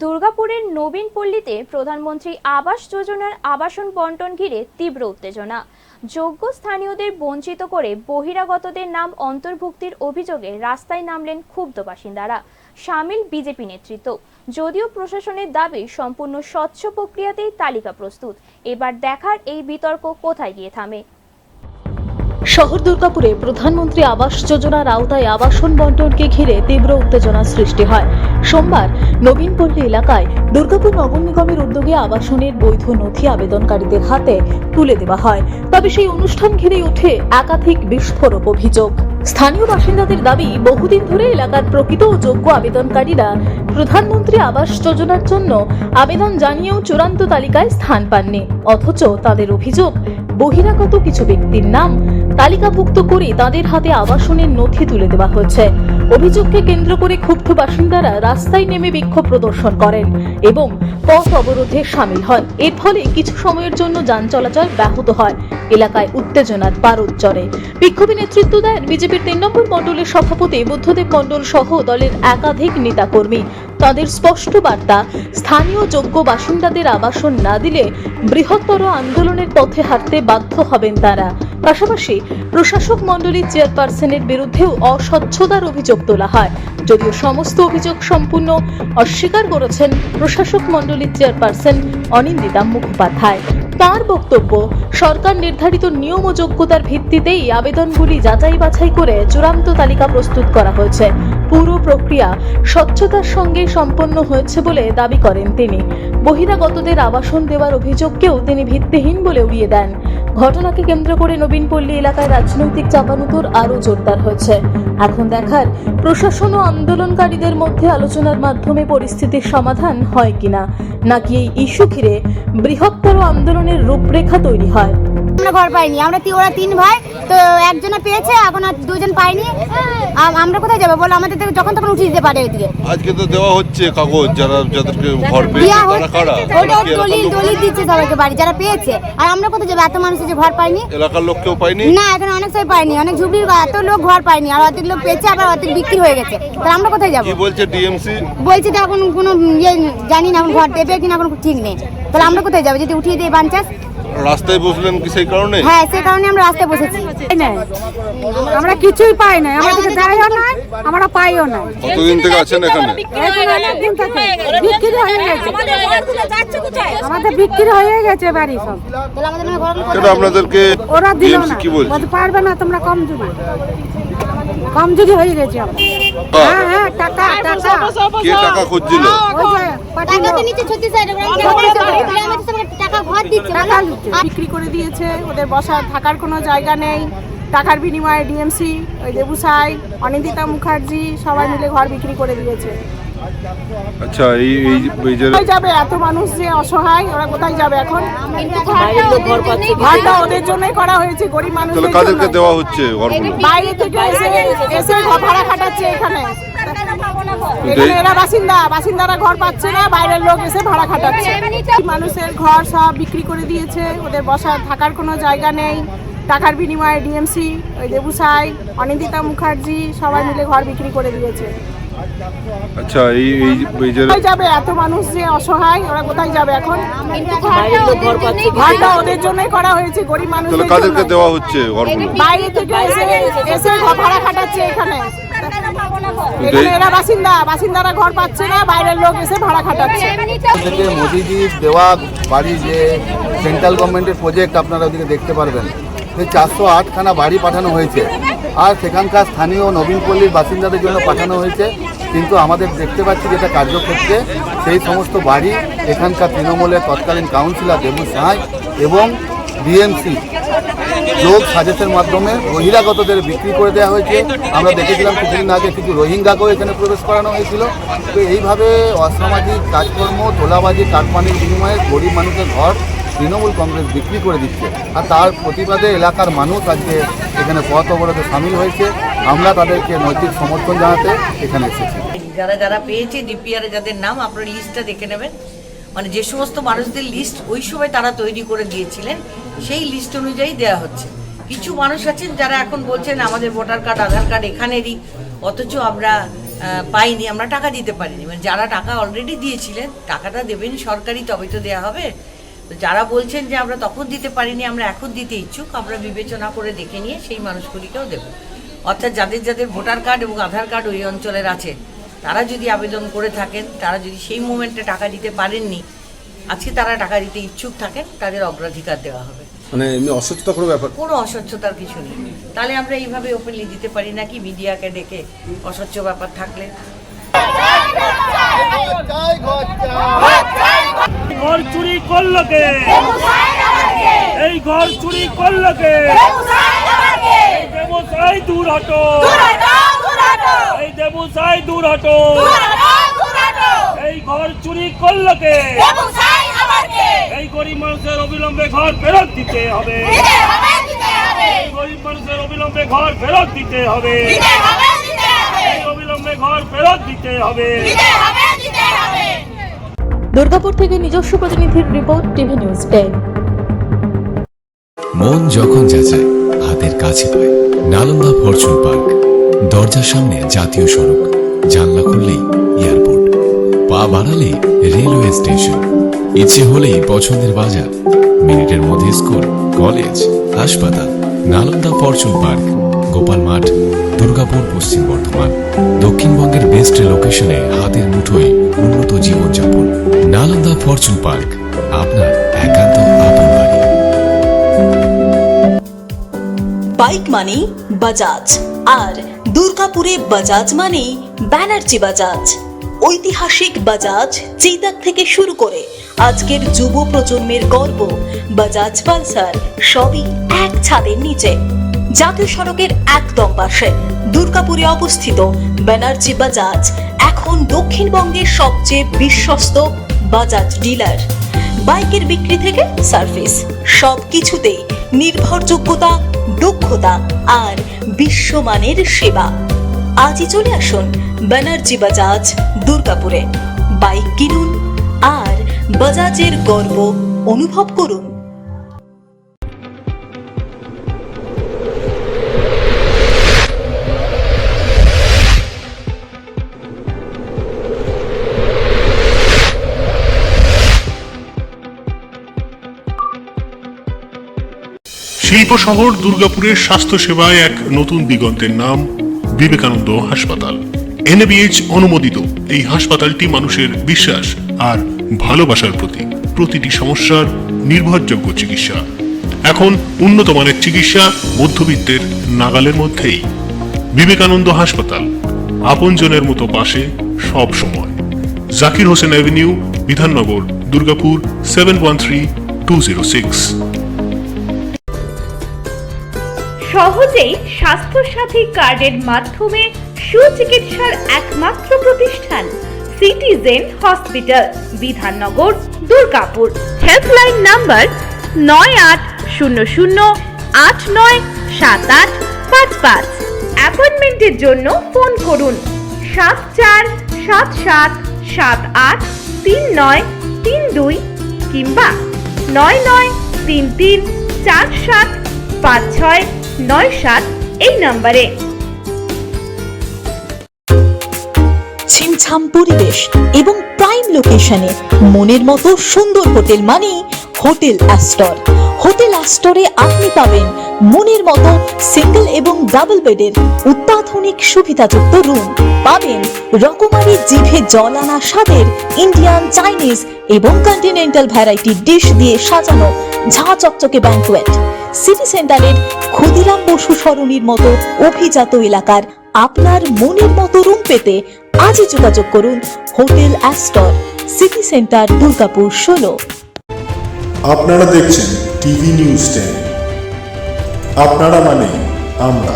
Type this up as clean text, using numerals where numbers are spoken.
দুর্গাপুরের নবীনপল্লীতে প্রধানমন্ত্রী আবাস যোজনার আবাসন বন্টন ঘিরে তীব্র উত্তেজনা। যোগ্য স্থানীয়দের বঞ্চিত করে বহিরাগতদের নাম অন্তর্ভুক্তির অভিযোগে রাস্তায় নামলেন ক্ষুব্ধ বাসিন্দারা। শামিল বিজেপি নেতৃত্ব। যদিও প্রশাসনের দাবি সম্পূর্ণ স্বচ্ছ প্রক্রিয়াতেই তালিকা প্রস্তুত। এবার দেখার এই বিতর্ক কোথায় গিয়ে থামে। শহর দুর্গাপুরে প্রধানমন্ত্রী আবাস যোজনার আওতায় আবাসন বন্টনকে ঘিরে তীব্র উত্তেজনা সৃষ্টি হয়। সোমবার নবীনপল্লী এলাকায় দুর্গাপুর নগর নিগমের উদ্যোগে আবাসনের বৈধ নথি আবেদনকারীদের হাতে তুলে দেওয়া হয়। তবে সেই অনুষ্ঠান ঘিরে ওঠে একাধিক বিস্ফোরক অভিযোগ। স্থানীয় বাসিন্দাদের দাবি, বহুদিন ধরে এলাকার প্রকৃত ও যোগ্য আবেদনকারীরা প্রধানমন্ত্রী আবাস যোজনার জন্য আবেদন জানিয়েও চূড়ান্ত তালিকায় স্থান পাননি। অথচ তাদের অভিযোগ, বহিরাগত কিছু ব্যক্তির নাম তালিকাভুক্ত করে তাদের হাতে আবাসনের নথি তুলে দেওয়া হয়েছে। অভিযোগকে কেন্দ্র করে ক্ষুব্ধ বাসিন্দারা রাস্তায় নেমে বিক্ষোভ প্রদর্শন করেন এবং পথ অবরোধে শামিল হন। এর ফলে কিছু সময়ের জন্য যান চলাচল ব্যাহত হয়। এলাকায় উত্তেজনার পারদ চড়ে। বিক্ষোভে নেতৃত্ব দেন বিজেপির ৩ নম্বর মণ্ডলের সভাপতি বুদ্ধদেব মণ্ডল সহ দলের একাধিক নেতাকর্মী। তাদের স্পষ্ট বার্তা, স্থানীয় যোগ্য বাসিন্দাদের আবাসন না দিলে বৃহত্তর আন্দোলনের পথে হাঁটতে বাধ্য হবেন তারা। পাশাপাশি প্রশাসক মণ্ডলীর চেয়ারপারসনের বিরুদ্ধেও অস্বচ্ছতার অভিযোগ তোলা হয়। যদিও সমস্ত অভিযোগ সম্পূর্ণ অস্বীকার করেছেন প্রশাসক মণ্ডলীর চেয়ারপারসন অনিন্দিতা মুখোপাধ্যায়। তার বক্তব্য, সরকার নির্ধারিত নিয়ম ও যোগ্যতার ভিত্তিতেই আবেদনগুলি যাচাই বাছাই করে চূড়ান্ত তালিকা প্রস্তুত করা হয়েছে। পুরো প্রক্রিয়া স্বচ্ছতার সঙ্গে সম্পন্ন হয়েছে বলে দাবি করেন তিনি। বহিরাগতদের আবাসন দেওয়ার অভিযোগকেও তিনি ভিত্তিহীন বলে উড়িয়ে দেন। ঘটনাকে কেন্দ্র করে নবীনপল্লী এলাকায় রাজনৈতিক চাপানুতোর আরও জোরদার হয়েছে। এখন দেখার, প্রশাসন ও আন্দোলনকারীদের মধ্যে আলোচনার মাধ্যমে পরিস্থিতির সমাধান হয় কিনা, নাকি এই ইস্যু ঘিরে বৃহত্তর আন্দোলনের রূপরেখা তৈরি হয়। আমরা ঘর পাইনি, ওরা 3 ভাই, তো একজনে পেয়েছে, এখন আর 2জন পাইনি। আমরা কোথায় যাবো বলো? আমাদের যখন তখন উঠিয়ে দিতে পারে এদিকে। আজকে তো দেওয়া হচ্ছে কাগজ, যাদেরকে ঘর পেয়েছে তারা কারা? দলিল দিচ্ছে সবাইকে বাড়ি যারা পেয়েছে। আর আমরা কোথায় যাবো? এত মানুষ যে ঘর পাইনি, এলাকার লোক কেউ পাইনি না, এখন অনেক সবাই পাইনি, অনেক ঝুপড়ির এত লোক ঘর পাইনি, আর অর্ধেক লোক পেয়েছে, আবার অর্ধেক বিক্রি হয়ে গেছে। তাহলে আমরা কোথায় যাবো? কি বলছে ডিএমসি? বলছে যে এখন কোনো জানি না, এখন ঘর দেবে কিনা এখন ঠিক নেই। তাহলে আমরা কোথায় যাবো যদি উঠিয়ে দিই বাঞ্চাস? রাস্তায় বসলেন কি সেই কারণে? হ্যাঁ, সেই কারণে আমরা রাস্তায় বসেছি। আমরা কিছুই পাই না, আমাদেরকে দেয়ও না, আমরা পাইও না। কতদিন থেকে আছেন এখানে? অনেকদিন থেকে বিক্রি হয়ে গেছে, আমাদের বিক্রি হয়ে গেছে বাড়ি সব। সেটা আপনাদেরকে ওরা দিল ডিএমসি না, কি বলছে? বলতে পারবে না, তোমরা কমজোরি হয়ে গেছে আমরা। হ্যাঁ, টাকা কে টাকা খুঁজছিল? বিক্রি করে দিয়েছে, ওদের বসার থাকার কোনো জায়গা নেই। টাকার বিনিময়ে ডিএমসি, ওই দেবুসাই, অনিন্দিতা মুখার্জি সবাই মিলে ঘর বিক্রি করে দিয়েছে। আচ্ছা, এই যে যাবে এত মানুষ যে অসহায়, ওরা কোথায় যাবে এখন? ঘরটা ওদের জন্যই করা হয়েছে, গরিব মানুষ। তাহলে কাদেরকে দেওয়া হচ্ছে ঘরগুলো? বাইরে থেকে এসে ঘর ভাড়া খাটাচ্ছে এখানে। এরা বাসিন্দারা ঘর পাচ্ছে না, বাইরের লোক এসে ভাড়া খাটাচ্ছে। মানুষের ঘর সব বিক্রি করে দিয়েছে, ওদের বসার থাকার কোনো জায়গা নেই। টাকার বিনিময়ে ডিএমসি, ওই দেবুসাই, অনিন্দিতা মুখার্জি সবাই মিলে ঘর বিক্রি করে দিয়েছে। আচ্ছা, এই যে যাবে এত মানুষ যে অসহায়, ওরা কোথায় যাবে এখন? ঘরটা ওদের জন্যই করা হয়েছে, গরিব মানুষ। তাহলে কাদেরকে দেওয়া হচ্ছে ঘরগুলো? বাইরে থেকে এসে ঘর ভাড়া খাটাচ্ছে এখানে। এরা বাসিন্দারা ঘর পাচ্ছে না, বাইরের লোক এসে ভাড়া খাটাচ্ছে। মোদিজির দেওয়া বাড়ি, যে সেন্ট্রাল গভর্নমেন্টের প্রজেক্ট, আপনারা ওদিকে দেখতে পারবেন, সেই 408খানা বাড়ি পাঠানো হয়েছে, আর সেখানকার স্থানীয় নবীনপল্লীর বাসিন্দাদের জন্য পাঠানো হয়েছে। কিন্তু আমাদের দেখতে পাচ্ছি যেটা কার্যক্ষেত্রে সেই সমস্ত বাড়ি এখানকার তৃণমূলের তৎকালীন কাউন্সিলর দেবু সাহাই এবং ডিএমসি যোগ সাজেশের মাধ্যমে বহিরাগতদের বিক্রি করে দেওয়া হয়েছে। আমরা দেখেছিলাম কিছুদিন আগে কিছু রোহিঙ্গাকেও এখানে প্রবেশ করানো হয়েছিল। তো এইভাবে অসামাজিক কাজকর্ম, তোলাবাজি, কাটমানির বিনিময়ে গরিব মানুষের ঘর তৃণমূল কংগ্রেস বিক্রি করে দিচ্ছে। আর তার প্রতিবাদে এলাকার মানুষ আজকে এখানে পথ অবরোধে সামিল হয়েছে। আমরা তাদেরকে নৈতিক সমর্থন জানাতে এখানে এসেছি। যারা পেয়েছে ডিপিআরে যাদের নাম, আপনারা লিস্টটা দেখে নেবেন। মানে যে সমস্ত মানুষদের লিস্ট ওই সময় তারা তৈরি করে দিয়েছিলেন, সেই লিস্ট অনুযায়ী দেওয়া হচ্ছে। কিছু মানুষ আছেন যারা এখন বলছেন আমাদের ভোটার কার্ড, আধার কার্ড এখানেরই, অথচ আমরা পাইনি, আমরা টাকা দিতে পারিনি। মানে যারা টাকা অলরেডি দিয়েছিলেন, টাকাটা দেবেন সরকারি, তবে তো দেওয়া হবে। তো যারা বলছেন যে আমরা তখন দিতে পারিনি, আমরা এখন দিতে ইচ্ছুক, আমরা বিবেচনা করে দেখে নিয়ে সেই মানুষগুলিকেও দেব। অর্থাৎ যাদের যাদের ভোটার কার্ড এবং আধার কার্ড ওই অঞ্চলের আছে, তারা যদি আবেদন করে থাকেন, তারা যদি সেই মোমেন্টে টাকা দিতে পারেননি, আজকে তারা টাকা দিতে ইচ্ছুক থাকেন, তাদের অগ্রাধিকার দেওয়া হবে। মানে এমনি অস্বচ্ছতা কোনো ব্যাপার? কোনো অস্বচ্ছতার কিছু নেই। তাহলে আমরা এইভাবে ওপেনলি দিতে পারি নাকি মিডিয়াকে ডেকে অস্বচ্ছ ব্যাপার থাকলে? ঘর চুরি করলো কে? এই ঘর চুরি করলো কে? দেবসাই দূর হটো, এই দেবসাই দূর হটো। এই ঘর চুরি করলো কে? এই গরিব মানুষের অবিলম্বে ঘর ফেরত দিতে হবে। এই গরিব মানুষের অবিলম্বে ঘর ফেরত দিতে হবে। এই অবিলম্বে ঘর ফেরত দিতে হবে। দুর্গাপুর থেকে নিজস্ব প্রতিনিধির রিপোর্ট, টিভি নিউজ 10। মন যখন যাচায় হাতের কাছে পায়। নালন্দা ফরচুন পার্ক, দরজার সামনে জাতীয় সড়ক, জানলা খুললেই এয়ারপোর্ট, পা বাড়ালে রেলওয়ে স্টেশন, ইচ্ছে হলেই পছন্দের বাজার, মিনিটের মধ্যে স্কুল, কলেজ, হাসপাতাল। নালন্দা ফরচুন পার্ক, গোপাল মাঠ, দুর্গাপুর, পশ্চিম বর্ধমান। দক্ষিণবঙ্গের বেস্ট লোকেশনে হাতের মুঠোয় উন্নত জীবনযাপন। নালন্দা ফরচুন পার্ক, আপনার একান্ত আপন বাড়ি। বাইক মানেই বাজাজ, আর দুর্গাপুরে বাজাজ মানেই ব্যানার্জি বাজাজ। ঐতিহাসিক বাজাজ চেতক থেকে শুরু করে আজকের যুব প্রজন্মের গর্ব বাজাজ পালসার, সবই এক ছাদের নিচে। জাতীয় সড়কের একদম পাশে দুর্গাপুরে অবস্থিত ব্যানার্জি বাজাজ এখন দক্ষিণবঙ্গের সবচেয়ে বিশ্বস্ত বাজাজ ডিলার। বাইকের বিক্রি থেকে সার্ভিস, সবকিছুতেই নির্ভরযোগ্যতা, দক্ষতা আর বিশ্বমানের সেবা। আজই চলে আসুন ব্যানার্জি বাজাজ দুর্গাপুরে। বাইক কিনুন আর বাজাজের গর্ব অনুভব করুন। শিল্প শহর দুর্গাপুরের স্বাস্থ্যসেবায় এক নতুন দিগন্তের নাম বিবেকানন্দ হাসপাতাল। NABH অনুমোদিত এই হাসপাতালটি মানুষের বিশ্বাস আর ভালোবাসার প্রতীক। প্রতিটি সমস্যার নির্ভরযোগ্য চিকিৎসা। এখন উন্নত মানের চিকিৎসা মধ্যবিত্তের নাগালের মধ্যেই। বিবেকানন্দ হাসপাতাল, আপনজনের মতো পাশে সব সময়। জাকির হোসেন অ্যাভিনিউ, বিধাননগর, দুর্গাপুর 713206। সহজেই স্বাস্থ্যসাথী কার্ডের মাধ্যমে সুচিকিৎসার একমাত্র প্রতিষ্ঠান citizen hospital, Bidhannagar, Durgapur. Helpline number 9800897855। অ্যাপয়েন্টমেন্টের জন্য ফোন করুন 7477783932 কিংবা 9933475697 এই নম্বরে। ছিমছাম পরিবেশ এবং প্রাইম লোকেশনে মনের মতো সুন্দর হোটেল মানেই হোটেল অ্যাস্টর। হোটেল অ্যাস্টরে আপনি পাবেন মনের মতো সিঙ্গেল এবং ডাবল বেডের অত্যাধুনিক সুবিধাযুক্ত রুম, পাবেন রকমারি জিভে জল আনা স্বাদের ইন্ডিয়ান, চাইনিজ এবং কন্টিনেন্টাল ভ্যারাইটি ডিশ দিয়ে সাজানো ঝাঁ চকচকে ব্যাংকুয়েট। সিটি সেন্টারের ক্ষুদিরাম বসু সরণির মতো অভিজাত এলাকার আপনার মনের মতো রুম পেতে আজই যোগাযোগ করুন hotel Astor, city centre, Durgapur 16। আপনারা দেখছেন টিভি নিউজ 10। আপনারা মানে আমরা।